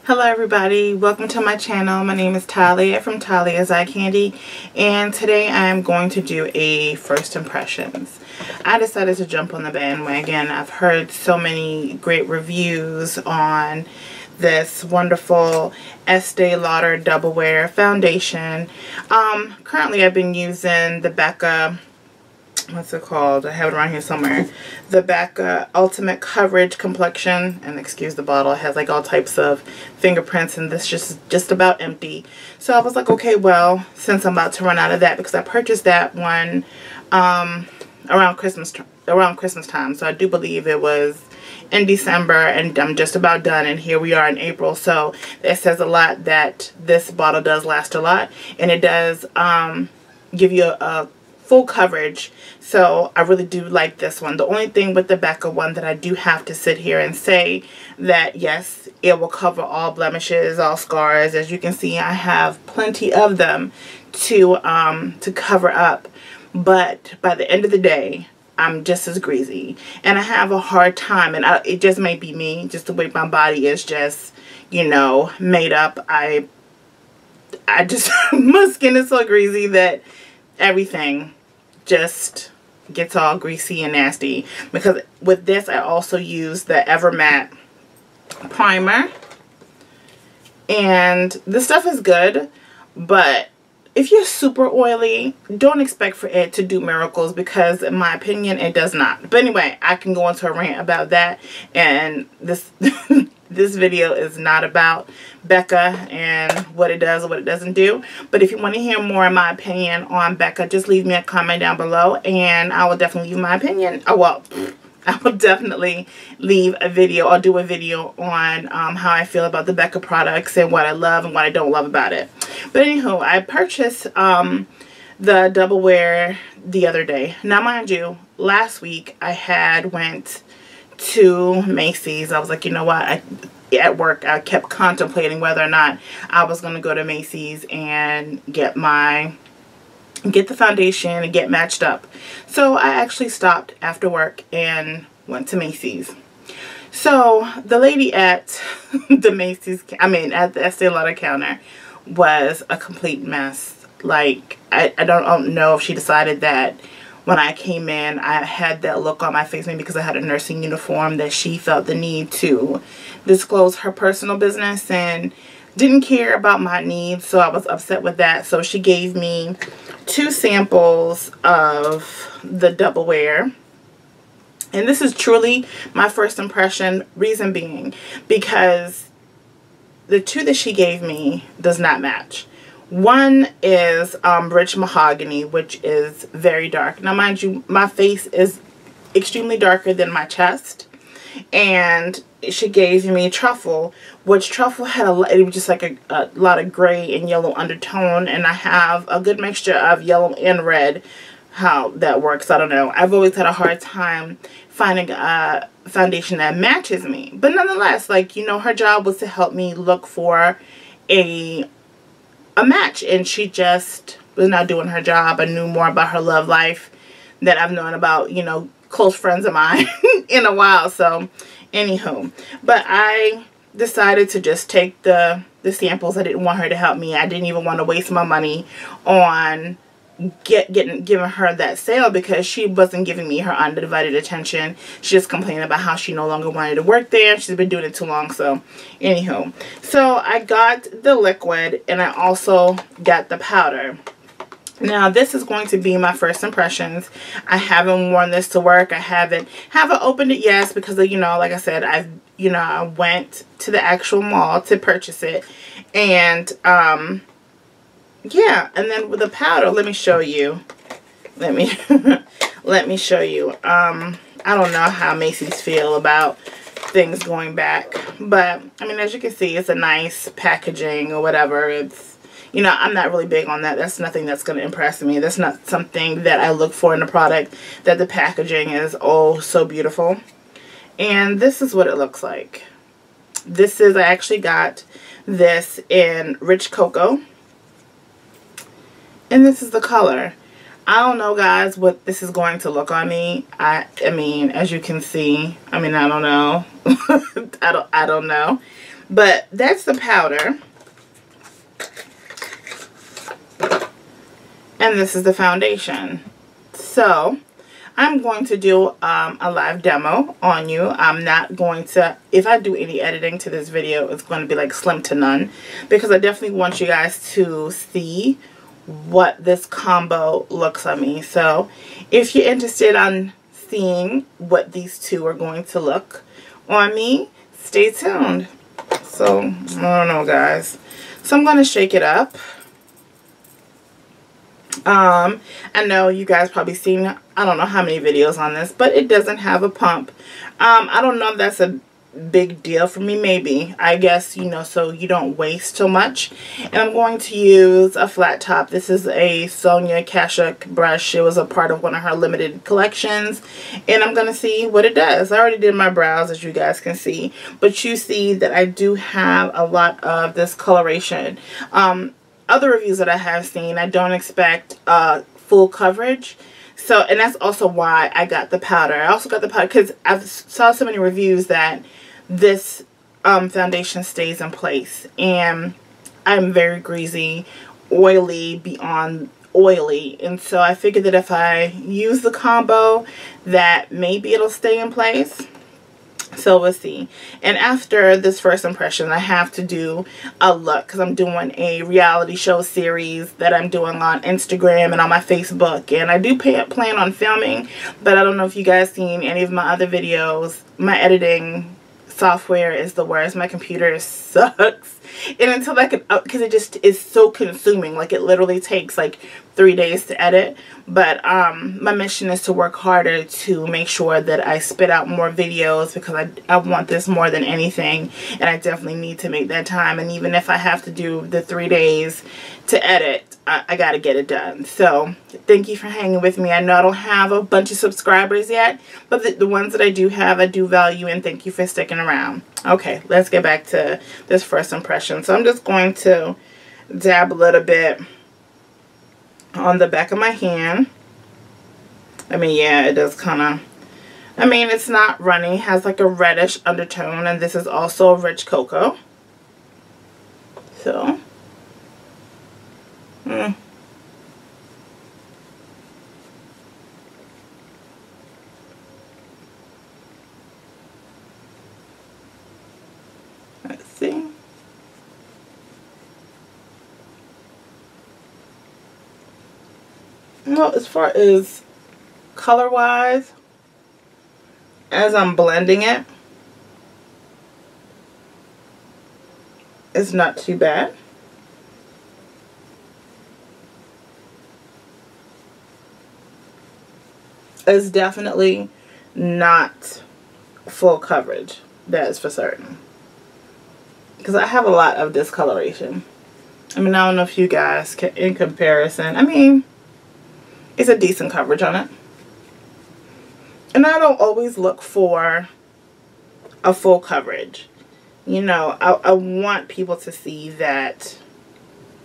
Hello everybody, welcome to my channel. My name is Talia from Talia's Eye Candy, and today I'm going to do a first impressions. I decided to jump on the bandwagon. I've heard so many great reviews on this wonderful Estee Lauder Double Wear foundation. Currently I've been using the Becca, what's it called? I have it around here somewhere. The Becca Ultimate Coverage Complexion, and excuse the bottle, it has like all types of fingerprints, and this just about empty. So I was like, okay, well, since I'm about to run out of that, because I purchased that one around Christmas time. So I do believe it was in December, and I'm just about done, and here we are in April. So it says a lot that this bottle does last a lot, and it does give you a full coverage. So I really do like this one. The only thing with the Becca one that I do have to sit here and say that yes, it will cover all blemishes, all scars. As you can see, I have plenty of them to cover up, but by the end of the day, I'm just as greasy, and I have a hard time, and it just may be me, just the way my body is just, you know, made up. I just my skin is so greasy that everything just gets all greasy and nasty. Because with this, I also use the Ever Matte primer, and this stuff is good, but if you're super oily, don't expect for it to do miracles, because in my opinion it does not. But anyway, I can go into a rant about that, and this this video is not about Becca and what it does or what it doesn't do. But if you want to hear more in my opinion on Becca, just leave me a comment down below, and I will definitely leave my opinion. Oh, well, I will definitely leave a video or do a video on how I feel about the Becca products and what I love and what I don't love about it. But anywho, I purchased the Double Wear the other day. Now, mind you, last week I had went to Macy's. I was like, you know what, at work I kept contemplating whether or not I was going to go to Macy's and get the foundation and get matched up. So I actually stopped after work and went to Macy's. So the lady at the Macy's, at the Estee Lauder counter, was a complete mess. Like, I don't know if she decided that when I came in I had that look on my face, maybe because I had a nursing uniform, that she felt the need to disclose her personal business and didn't care about my needs. So I was upset with that. So she gave me 2 samples of the Double Wear. And this is truly my first impression, reason being because the 2 that she gave me does not match. One is Rich Mahogany, which is very dark. Now, mind you, my face is extremely darker than my chest. And she gave me Truffle, which Truffle had it was just like a lot of gray and yellow undertone. And I have a good mixture of yellow and red. How that works, I don't know. I've always had a hard time finding a foundation that matches me. But nonetheless, like, you know, her job was to help me look for a match, and she just was not doing her job. I knew more about her love life that I've known about, you know, close friends of mine in a while. So anywho, but I decided to just take the samples. I didn't want her to help me. I didn't even want to waste my money on giving her that sale, because she wasn't giving me her undivided attention. She just complained about how she no longer wanted to work there. She's been doing it too long. So anywho, so I got the liquid and I also got the powder. Now, this is going to be my first impressions. I haven't worn this to work. I haven't opened it yet, because, you know, like I said, I went to the actual mall to purchase it. And yeah, and then with the powder, let me show you. Let me show you. I don't know how Macy's feel about things going back, but I mean, as you can see, it's a nice packaging or whatever. It's, you know, I'm not really big on that. That's nothing that's going to impress me. That's not something that I look for in a product, that the packaging is oh so beautiful. And this is what it looks like. This is, I actually got this in Rich Cocoa. And this is the color. I don't know, guys, what this is going to look on me. I mean, as you can see, I mean, I don't know. I don't know. But that's the powder. And this is the foundation. So I'm going to do a live demo on you. I'm not going to, if I do any editing to this video, it's going to be like slim to none, because I definitely want you guys to see what this combo looks on me. So if you're interested on seeing what these two are going to look on me, stay tuned. So I don't know, guys. So I'm going to shake it up. I know you guys probably seen, I don't know how many videos on this, but it doesn't have a pump. I don't know if that's a big deal for me. Maybe, I guess, you know, so you don't waste so much. And I'm going to use a flat top. This is a Sonia Cashback brush. It was a part of one of her limited collections, and I'm going to see what it does. I already did my brows, as you guys can see, but you see that I do have a lot of this coloration. Other reviews that I have seen, I don't expect full coverage. So, and that's also why I got the powder. I also got the powder because I saw so many reviews that this foundation stays in place. And I'm very greasy, oily, beyond oily. And so I figured that if I use the combo, that maybe it'll stay in place. So we'll see. And after this first impression, I have to do a look, because I'm doing a reality show series that I'm doing on Instagram and on my Facebook. And I do plan on filming, but I don't know if you guys seen any of my other videos. My editing software is the worst. My computer sucks. And until I can, because it just is so consuming. Like, it literally takes like 3 days to edit. But my mission is to work harder to make sure that I spit out more videos, because I want this more than anything, and I definitely need to make that time. And even if I have to do the 3 days to edit, I gotta get it done. So thank you for hanging with me. I know I don't have a bunch of subscribers yet, but the ones that I do have, I do value, and thank you for sticking around. Okay, let's get back to this first impression. So I'm just going to dab a little bit on the back of my hand. I mean, yeah, it does kind of, I mean, it's not runny. It has like a reddish undertone, and this is also rich cocoa. So, let's see. Well, as far as color wise, as I'm blending it, it's not too bad. It's definitely not full coverage, that is for certain, because I have a lot of discoloration. I mean, I don't know if you guys can, in comparison, I mean, it's a decent coverage on it. And I don't always look for a full coverage. You know, I want people to see that,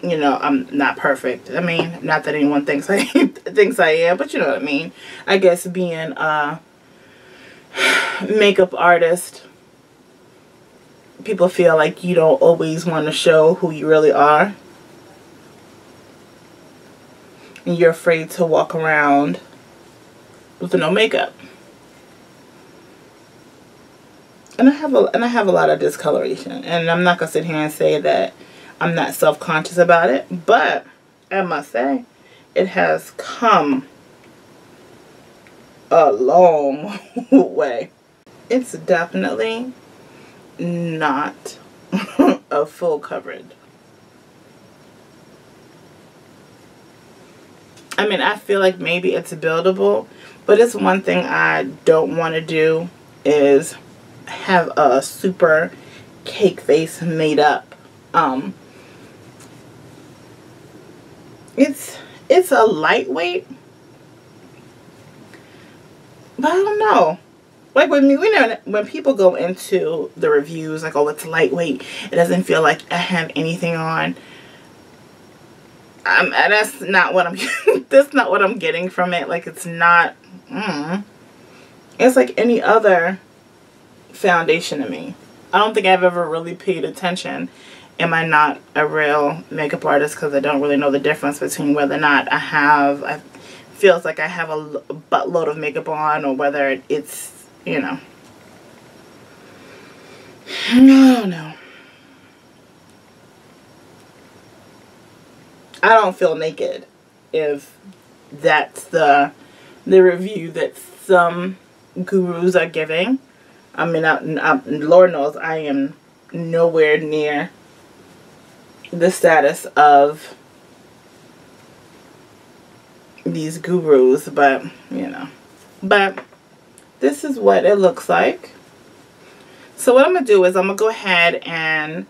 you know, I'm not perfect. I mean, not that anyone thinks I am, but you know what I mean. I guess being a makeup artist, people feel like you don't always want to show who you really are. And you're afraid to walk around with no makeup. And I have a lot of discoloration, and I'm not gonna sit here and say that I'm not self-conscious about it, but I must say it has come a long way. It's definitely not a full coverage. I mean, I feel like maybe it's buildable, but it's one thing I don't want to do is have a super cake face made up. It's a lightweight, but I don't know. Like when people go into the reviews like, oh, it's lightweight, it doesn't feel like I have anything on. That's not what I'm that's not what I'm getting from it. Like, it's not it's like any other foundation to me. I don't think I've ever really paid attention. Am I not a real makeup artist because I don't really know the difference between whether or not I feels like I have a buttload of makeup on, or whether it's, you know. No. I don't feel naked, if that's the review that some gurus are giving. I mean, Lord knows I am nowhere near the status of these gurus, but you know. But this is what it looks like. So what I'm gonna do is I'm gonna go ahead and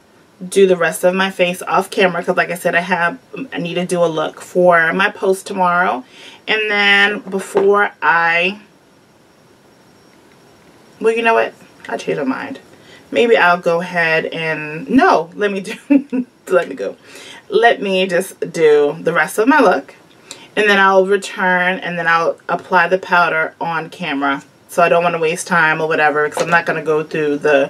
do the rest of my face off camera, because like I said, I need to do a look for my post tomorrow. And then before well, you know what, I changed my mind. Maybe I'll go ahead and let me just do the rest of my look, and then I'll return, and then I'll apply the powder on camera. So I don't want to waste time or whatever, because I'm not going to go through the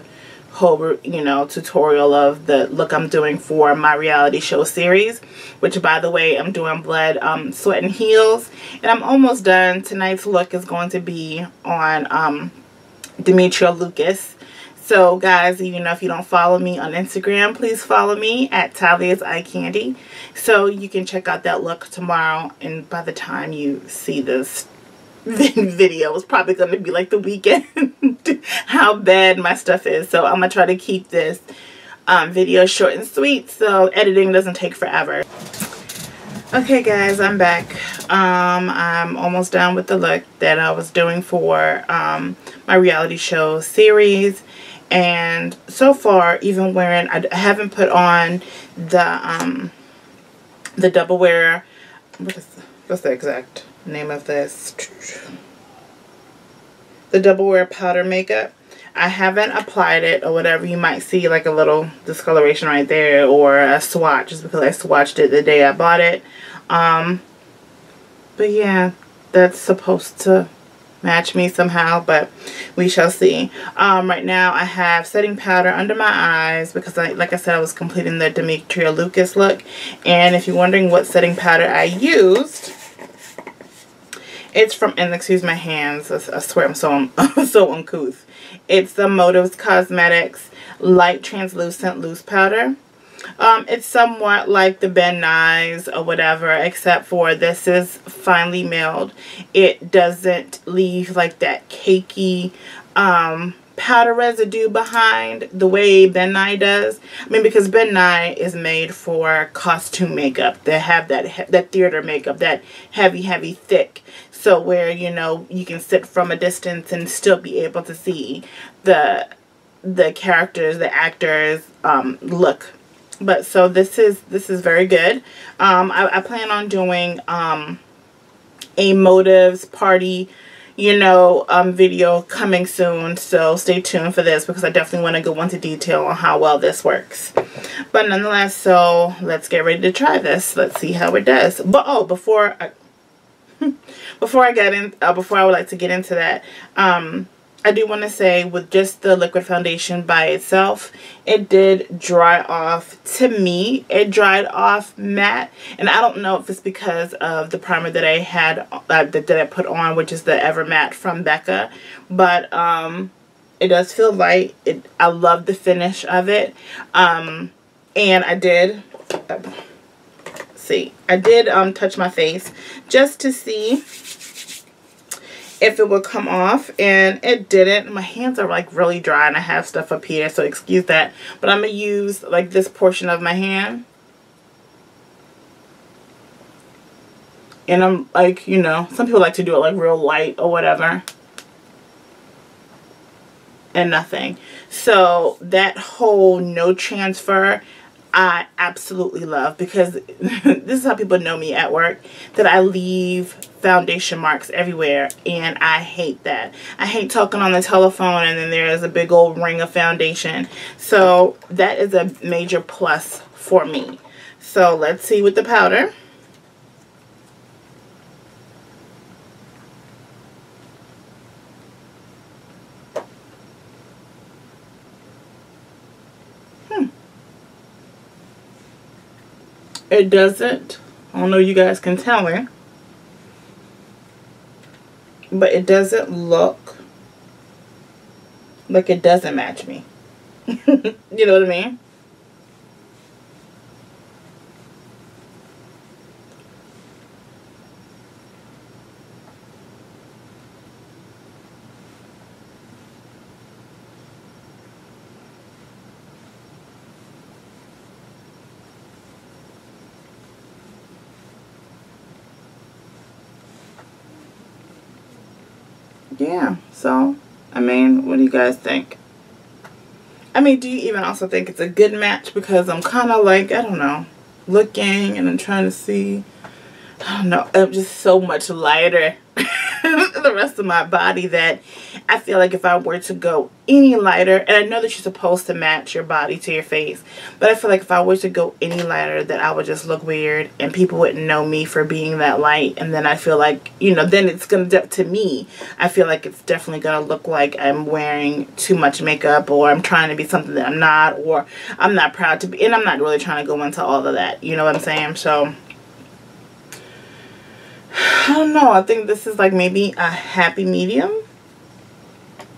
whole, you know, tutorial of the look I'm doing for my reality show series, which, by the way, I'm doing Blood, Sweat, and Heels, and I'm almost done. Tonight's look is going to be on Demetria Lucas. So guys, even if you don't follow me on Instagram, please follow me at Talia's Eye Candy, so you can check out that look tomorrow. And by the time you see this video, it's probably going to be like the weekend how bad my stuff is. So I'm going to try to keep this video short and sweet, so editing doesn't take forever. Okay guys, I'm back. I'm almost done with the look that I was doing for my reality show series. And so far, even wearing, I haven't put on the double wear, what's the exact name of this? The double wear powder makeup. I haven't applied it or whatever. You might see like a little discoloration right there, or a swatch, just because I swatched it the day I bought it. But yeah, that's supposed to match me somehow, but we shall see. Right now I have setting powder under my eyes, because like I said, I was completing the Demetria Lucas look. And if you're wondering what setting powder I used, it's from, and excuse my hands, I swear I'm so uncouth. It's the Motives Cosmetics Light Translucent Loose Powder. It's somewhat like the Ben Nye's or whatever, except for this is finely milled. It doesn't leave like that cakey powder residue behind the way Ben Nye does. I mean, because Ben Nye is made for costume makeup. They have that theater makeup, that heavy, thick. So where, you know, you can sit from a distance and still be able to see the characters, the actors look. But so this is very good. I plan on doing a Motives party, you know, video coming soon. So stay tuned for this, because I definitely want to go into detail on how well this works. But nonetheless, so let's get ready to try this. Let's see how it does. But before I would like to get into that, I do want to say, with just the liquid foundation by itself, it did dry off. To me, it dried off matte, and I don't know if it's because of the primer that I had that I put on, which is the Ever Matte from Becca, but it does feel light. I love the finish of it, and I did touch my face just to see if it would come off, and it didn't. My hands are like really dry, and I have stuff up here, so excuse that. But I'm gonna use like this portion of my hand, and I'm like, you know, some people like to do it like real light or whatever, and nothing. So that whole no transfer, I absolutely love, because this is how people know me at work, that I leave foundation marks everywhere, and I hate that. I hate talking on the telephone and then there's a big old ring of foundation. So that is a major plus for me. So let's see with the powder. It doesn't. I don't know if you guys can tell me. But it doesn't look like it doesn't match me. You know what I mean? Yeah, so, I mean, what do you guys think? I mean, do you even also think it's a good match? Because I'm kind of like, I don't know, looking and I'm trying to see, I don't know, I'm just so much lighter than the rest of my body that I feel like if I were to go any lighter, and I know that you're supposed to match your body to your face, but I feel like if I were to go any lighter, that I would just look weird and people wouldn't know me for being that light. And then I feel like, you know, then it's going to me, I feel like it's definitely going to look like I'm wearing too much makeup, or I'm trying to be something that I'm not, or I'm not proud to be, and I'm not really trying to go into all of that, you know what I'm saying? So I don't know, I think this is like maybe a happy medium.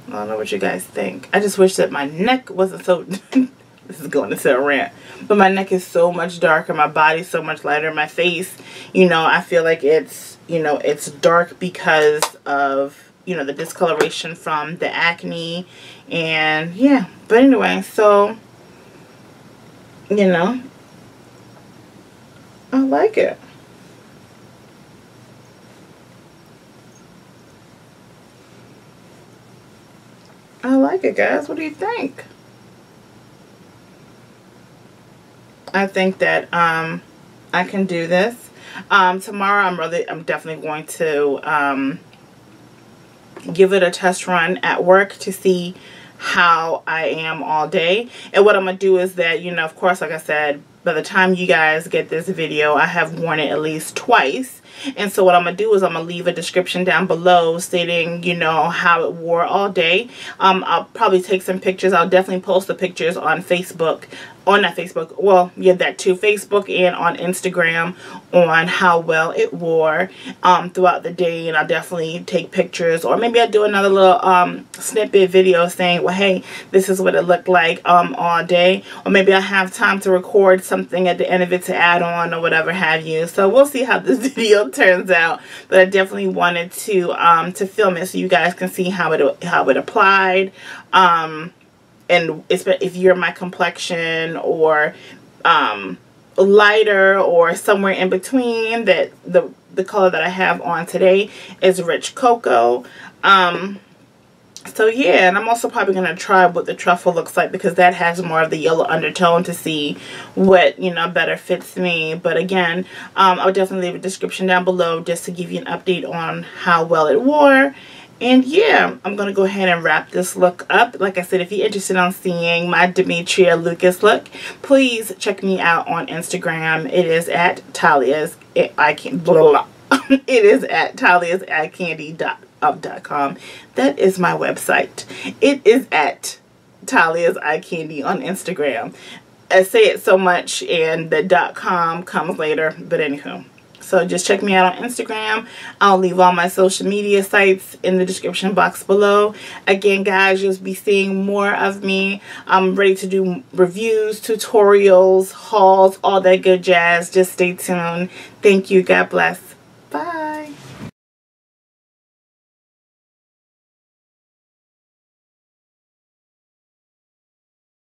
I don't know what you guys think. I just wish that my neck wasn't so this is going into a rant, but my neck is so much darker, my body's so much lighter, my face, you know, I feel like it's, you know, it's dark because of, you know, the discoloration from the acne. And yeah, but anyway, so, you know, I like it. I like it, guys. What do you think? I think that I can do this. Tomorrow I'm definitely going to give it a test run at work to see how I am all day. And what I'm going to do is that, you know, of course, like I said, by the time you guys get this video, I have worn it at least twice. And so what I'm going to do is I'm going to leave a description down below stating, you know, how it wore all day. I'll probably take some pictures. I'll definitely post the pictures on Facebook. On not Facebook, well, yeah, that too, Facebook and on Instagram on how well it wore throughout the day. And I'll definitely take pictures, or maybe I'll do another little snippet video saying, well, hey, this is what it looked like all day. Or maybe I have time to record something at the end of it to add on or whatever have you. So we'll see how this video turns out. But I definitely wanted to film it so you guys can see how it applied. And if you're my complexion, or lighter, or somewhere in between, that the color that I have on today is rich cocoa. So yeah, and I'm also probably going to try what the truffle looks like, because that has more of the yellow undertone, to see what, you know, better fits me. But again, I'll definitely leave a description down below just to give you an update on how well it wore. And yeah, I'm going to go ahead and wrap this look up. Like I said, if you're interested in seeing my Demetria Lucas look, please check me out on Instagram. It is at Talia's, it is at taliaseycandy.com. That is my website. It is at Talia's Eye Candy on Instagram. I say it so much and the .com comes later, but anywho. So just check me out on Instagram. I'll leave all my social media sites in the description box below. Again, guys, you'll be seeing more of me. I'm ready to do reviews, tutorials, hauls, all that good jazz. Just stay tuned. Thank you. God bless.